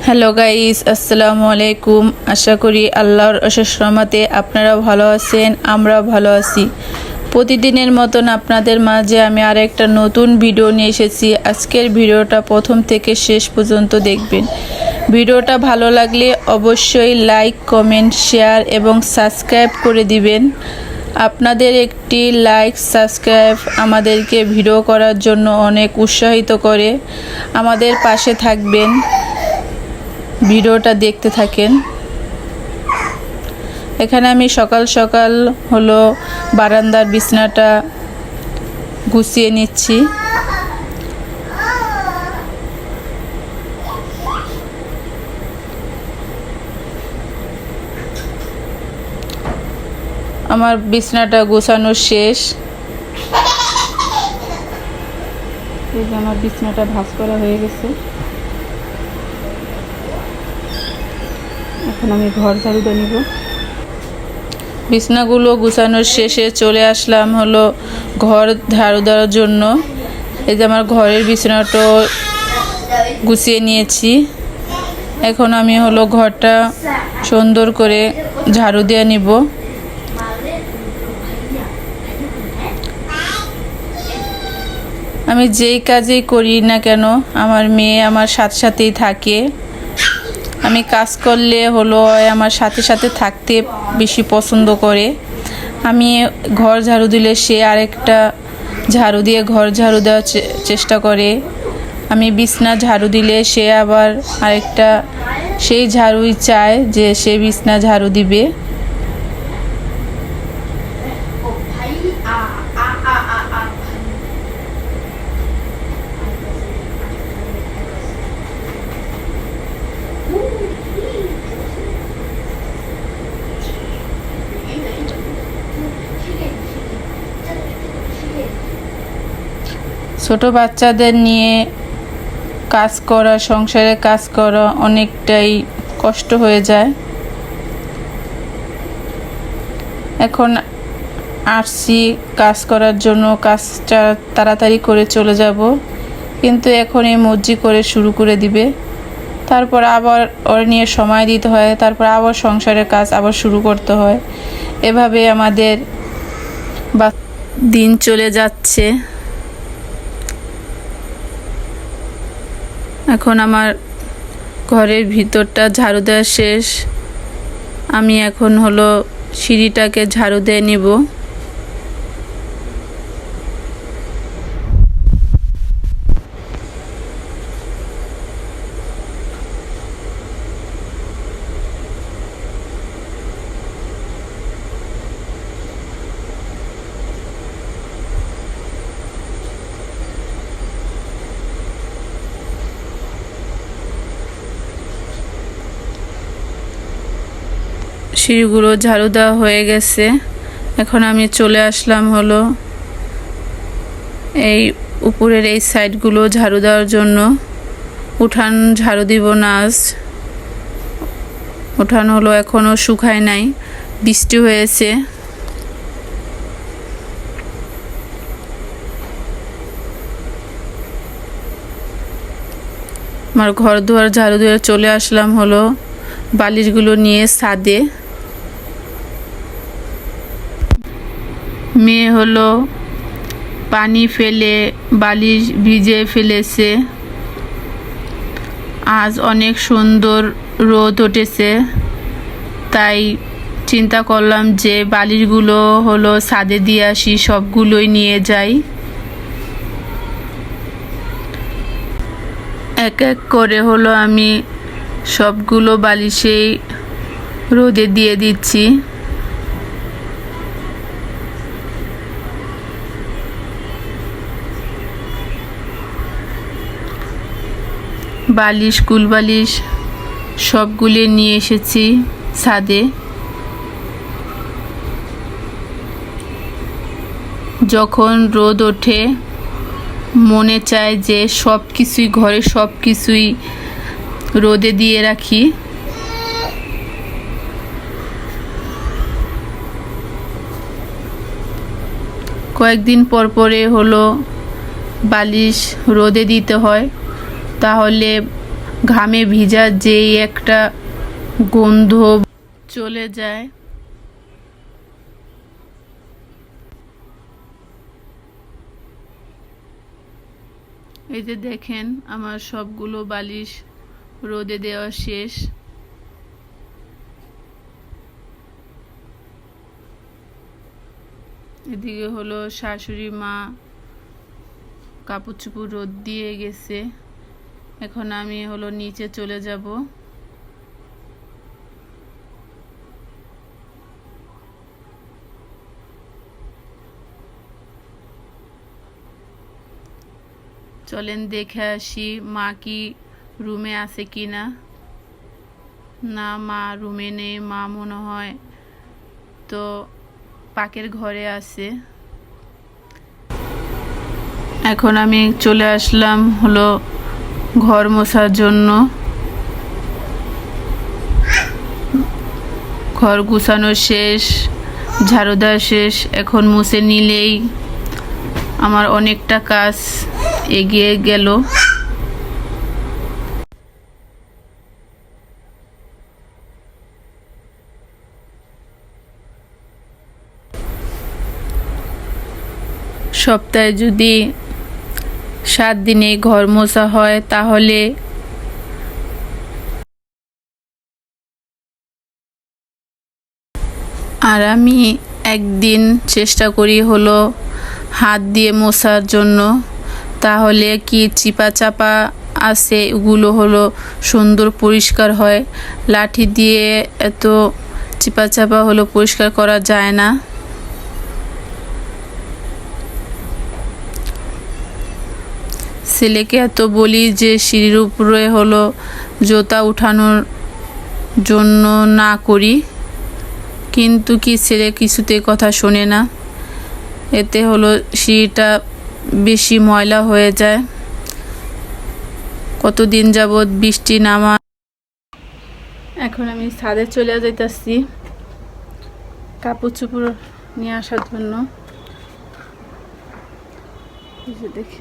Hello guys, আসসালামু আলাইকুম। আশা করি আল্লাহর অশেষ রহমতে আপনারা ভালো আছেন, আমরাও ভালো আছি। প্রতিদিনের মতন আপনাদের মাঝে আমি আরেকটা নতুন ভিডিও নিয়ে এসেছি। আজকের ভিডিওটা প্রথম থেকে শেষ পর্যন্ত দেখবেন। ভিডিওটা ভালো লাগলে অবশ্যই লাইক, কমেন্ট, শেয়ার এবং সাবস্ক্রাইব করে দিবেন। আপনাদের একটি লাইক, সাবস্ক্রাইব আমাদেরকে ভিডিও করার জন্য অনেক উৎসাহিত করে। আমাদের পাশে থাকবেন, ভিডিওটা দেখতে থাকেন। এখানে আমি সকাল সকাল হলো বারান্দার বিছনাটা গুছিয়ে নিচ্ছি। আমার বিছনাটা গোছানো শেষ। এই যে আমার বিছনাটা ভাঁজ করা হয়ে গেছে। এখন আমি ঘর ঝাড়ু দিয়ে নিব। বিছনাগুলো গুছানোর শেষে চলে আসলাম হলো ঘর ঝাড়ু দেওয়ার জন্য। এই যে আমার ঘরের বিছানাটা গুছিয়ে নিয়েছি। এখন আমি হলো ঘরটা সুন্দর করে ঝাড়ু দিয়ে নিব। আমি যেই কাজই করি না কেন আমার মেয়ে আমার সাথে সাথেই থাকে। আমি কাজ করলে হলো আমার সাথে সাথে থাকতে বেশি পছন্দ করে। আমি ঘর ঝাড়ু দিলে সে আরেকটা ঝাড়ু দিয়ে ঘর ঝাড়ু দেওয়ার চেষ্টা করে। আমি বিছনা ঝাড়ু দিলে সে আবার আরেকটা সেই ঝাড়ুই চায় যে সে বিছনা ঝাড়ু দিবে। ছোট বাচ্চাদের নিয়ে কাজ করা, সংসারে কাজ করা অনেকটাই কষ্ট হয়ে যায়। এখন আসছি কাজ করার জন্য, কাজটা তাড়াতাড়ি করে চলে যাব, কিন্তু এখন এই মর্জি করে শুরু করে দিবে। তারপর আবার ওর নিয়ে সময় দিতে হয়, তারপর আবার সংসারের কাজ আবার শুরু করতে হয়। এভাবে আমাদের দিন চলে যাচ্ছে। এখন আমার ঘরের ভিতরটা ঝাড়ু দেওয়া শেষ। আমি এখন হলো সিঁড়িটাকে ঝাড়ু দিয়ে নিব। সিঁড়িগুলো ঝাড়ু দেওয়া হয়ে গেছে। এখন আমি চলে আসলাম হলো এই উপরের এই সাইডগুলো ঝাড়ু দেওয়ার জন্য। উঠান ঝাড়ু দিব না আজ। উঠান হলো এখনও শুকায় নাই, বৃষ্টি হয়েছে। আমার ঘর দুয়ার ঝাড়ু দিয়ে চলে আসলাম হলো বালিশগুলো নিয়ে ছাদে। মেয়ে হলো পানি ফেলে বালিশ ভিজে ফেলেছে। আজ অনেক সুন্দর রোদ উঠেছে, তাই চিন্তা করলাম যে বালিশগুলো হলো ছাদে দিয়ে আসি, সবগুলোই নিয়ে যাই। এক এক করে হলো আমি সবগুলো বালিশেই রোদে দিয়ে দিচ্ছি। বালিশ, কুল বালিশ সবগুলি নিয়ে এসেছি ছাদে। যখন রোদ ওঠে মনে চায় যে সব কিছুই ঘরে সব কিছুই রোদে দিয়ে রাখি। কয়েকদিন পর পরে হলো বালিশ রোদে দিতে হয়, তাহলে ঘামে ভিজা যেই একটা গন্ধ চলে যায়। এই যে দেখেন আমার সবগুলো বালিশ রোদে দেওয়া শেষ। এদিকে হলো শাশুড়ি মা কাপড় চোপড় রোদ দিয়ে গেছে। এখন আমি হলো নিচে চলে যাব। চলেন দেখে আসি মা কি রুমে আছে কিনা। না, মা রুমে নেই। মা মনে হয় তো পাকের ঘরে আছে। এখন আমি চলে আসলাম হলো ঘর মোছার জন্য। ঘর গুছানো শেষ, ঝাড়ু দেওয়া শেষ। এখন মুছে নিলেই আমার অনেকটা কাজ এগিয়ে গেল। সপ্তাহে যদি 7 দিনে ঘর মোছা হয় তাহলে আর আমি একদিন চেষ্টা করি হলো হাত দিয়ে মোছার জন্য, তাহলে কি চিপা চাপা আছে এগুলো হলো সুন্দর পরিষ্কার হয়। লাঠি দিয়ে এত চিপা চাপা হলো পরিষ্কার করা যায় না। ছেলেকে এত বলি যে সিঁড়ির উপরে হলো জুতা উঠানোর জন্য না করি, কিন্তু কি ছেলে কিছুতে কথা শোনে না। এতে হলো সিঁড়িটা বেশি ময়লা হয়ে যায়। কতদিন যাবৎ বৃষ্টি নামা। এখন আমি ছাদে চলে যাইতাছি কাপড় চোপড় নিয়ে আসার জন্য। দেখি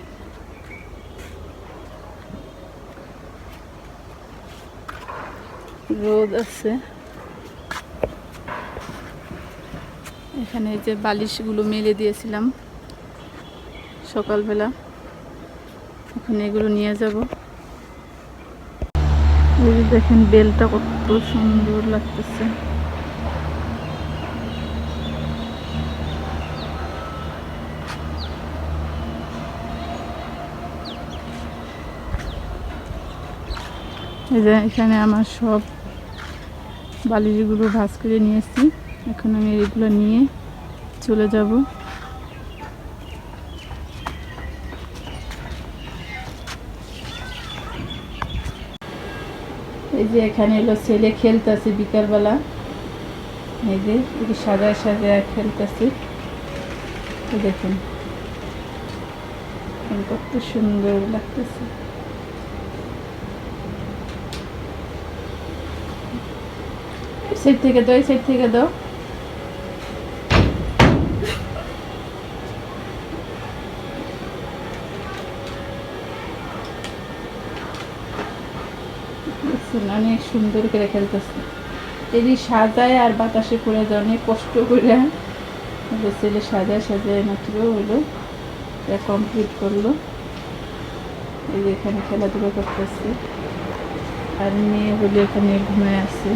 রোদ আছে। এখানে যে বালিশগুলো মেলে দিয়েছিলাম সকালবেলা, এখন এগুলো নিয়ে যাব। দেখেন বেলটা কত সুন্দর লাগতেছে। এই যে এখানে আমার সব বালিশগুলো ভাঁজ করে নিয়েছি। এখন আমি এগুলো নিয়ে চলে যাব। এই যে এখানে এলো ছেলে খেলতেছে বিকালবেলা। এই যে এটি সাজায় সাজায় খেলতেছে। দেখুন কত সুন্দর লাগতেছে। সাইড থেকে দাও, এই সাইড থেকে দাও। অনেক সুন্দর করে খেলতেছে। এটি সাজায় আর বাতাসে পড়ে যায় অনেক কষ্ট করে। ছেলে সাজায় সাজায় মাত্র হলো কমপ্লিট করলো। এই যে এখানে খেলাধুলা করতেছে আর মেয়ে হলে এখানে ঘুমায় আছে।